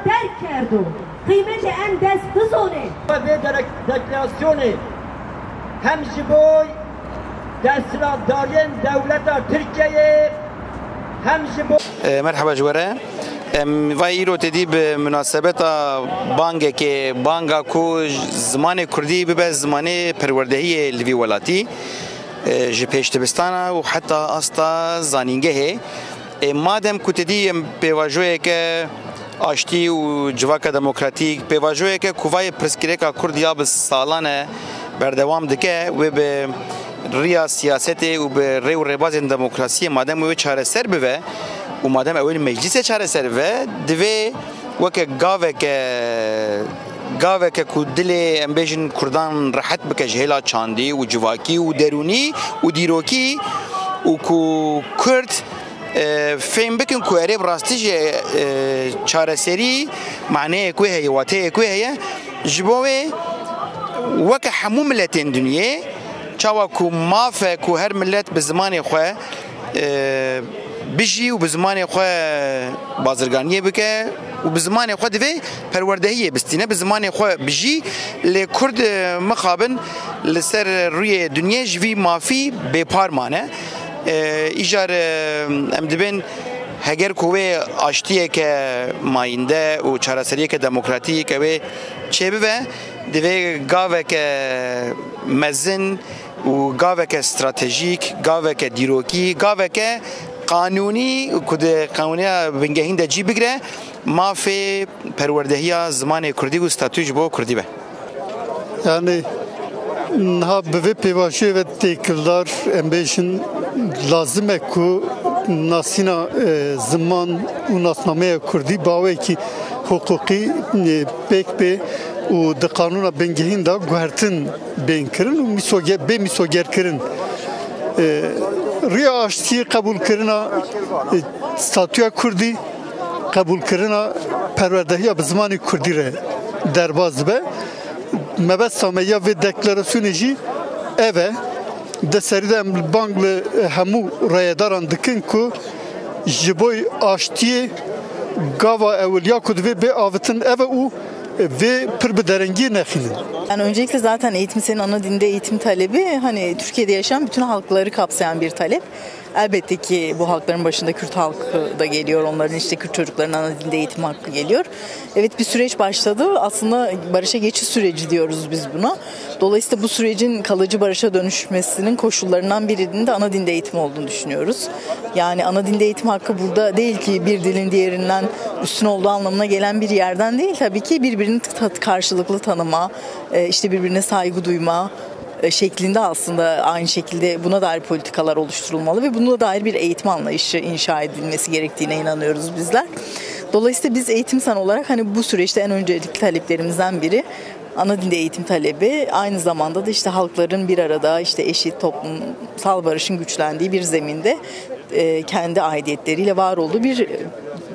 درک کرد و قیمت ان دست بزونه و deklarasyon hem jiboy destdarên devleta Türkiye'ye hem jiboy مرحبا جواره وای ایرو تدی به مناسبت بانگا کو زمان کردی به زمان پروردهی لوی ولاتی جه پیشتبستانه و حتی استا زانینگه مادم کتدی پیواجوه که آشتی و جواک دموکراتیک پیواجوه که کوای پرسکریکا کردیا به سالانه بردوام دکه و به ریا سیاست و به ری و رباز دموکراسی مادم و چاره سر بوه و مادم اول مجلس چاره سر و دوی وک گاوه که کودل امبیشن کردان راحت بکه جهلا چاندی و جواکی و درونی و دیروکی و کو کرد فهم بکن که عرب راستیج چاره سری معنی کوه هی واته کوه هی جبوه وک همو ملتین دنیا چاوا کو مافه کو هر ملت به زمان خو بجی و به زمان خو بازرگانیه بکه و به زمان خو دوی پروردهیه بستینه به زمان خو بجی لکرد مخابن لسر روی دنیا جوی مافی به پارمانه ایجار امدبن هگر کوه آشتیه که ماینده و چارسریه که دموکراتیه که چه ببه دوی گاوه که مزن و گاوه که استراتژیک گاوه که دیروکی گاوه که قانونی کد قانونی بنگهین ده جی بگیره ما فی پروردهی زمان کردی و استاتوج با کردی به yani ha به پیواشی و تکلار امبیشن لازمه کو ناسینا زمان و ناسنامه کردی باوی کی حقوقی پک به و د قانون بنگهین دا گوهرتن بین کرن و میسوگر کرن ریا آشتی قبول کرنا ستاتویا کردی قبول کرنا پروردهی به زمان کردی ره درباز به مبستامه یا و دکلاراسیون جی اوه ده سریده بانگل همو رایداران دکن که جبوی آشتی گاوا اولیا کدوی به آوتن اوه او ve pırbederengi nehinin. Yani öncelikle zaten eğitim senin ana dilinde eğitim talebi hani Türkiye'de yaşayan bütün halkları kapsayan bir talep. Elbette ki bu halkların başında Kürt halkı da geliyor. Onların işte Kürt çocuklarının ana dilinde eğitim hakkı geliyor. Evet bir süreç başladı. Aslında barışa geçiş süreci diyoruz biz buna. Dolayısıyla bu sürecin kalıcı barışa dönüşmesinin koşullarından birinin de ana dilde eğitim olduğunu düşünüyoruz. Yani ana dilde eğitim hakkı burada değil ki bir dilin diğerinden üstün olduğu anlamına gelen bir yerden değil. Tabii ki birbirini karşılıklı tanıma, işte birbirine saygı duyma şeklinde aslında aynı şekilde buna dair politikalar oluşturulmalı ve buna dair bir eğitim anlayışı inşa edilmesi gerektiğine inanıyoruz bizler. Dolayısıyla biz eğitimsel olarak hani bu süreçte en öncelikli taleplerimizden biri ana dilde eğitim talebi, aynı zamanda da işte halkların bir arada işte eşit toplumsal barışın güçlendiği bir zeminde kendi aidiyetleriyle var olduğu bir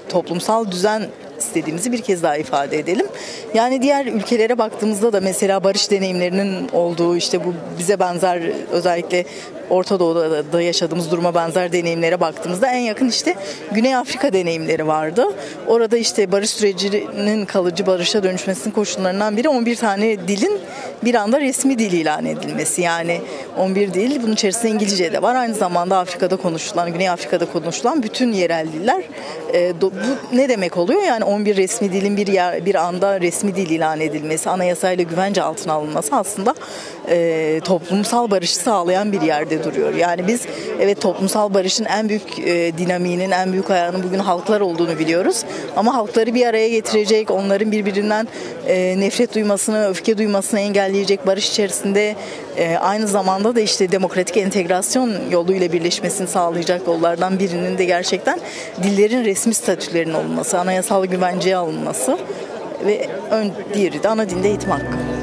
toplumsal düzen istediğimizi bir kez daha ifade edelim. Yani diğer ülkelere baktığımızda da mesela barış deneyimlerinin olduğu işte bu bize benzer özellikle Orta Doğu'da da yaşadığımız duruma benzer deneyimlere baktığımızda en yakın işte Güney Afrika deneyimleri vardı. Orada işte barış sürecinin kalıcı barışa dönüşmesinin koşullarından biri 11 tane dilin bir anda resmi dil ilan edilmesi. Yani 11 dil, bunun içerisinde İngilizce de var. Aynı zamanda Afrika'da konuşulan, Güney Afrika'da konuşulan bütün yerel diller. Bu ne demek oluyor? Yani 11 resmi dilin bir anda resmi dil ilan edilmesi, anayasayla güvence altına alınması aslında toplumsal barışı sağlayan bir yerde duruyor. Yani biz evet toplumsal barışın en büyük dinamiğinin, en büyük ayağının bugün halklar olduğunu biliyoruz. Ama halkları bir araya getirecek, onların birbirinden nefret duymasını, öfke duymasını engelleyecek barış içerisinde aynı zamanda da işte demokratik entegrasyon yoluyla birleşmesini sağlayacak yollardan birinin de gerçekten dillerin resmi statülerinin olması, anayasal güvenceye alınması ve diğeri de ana dilde eğitim hakkı.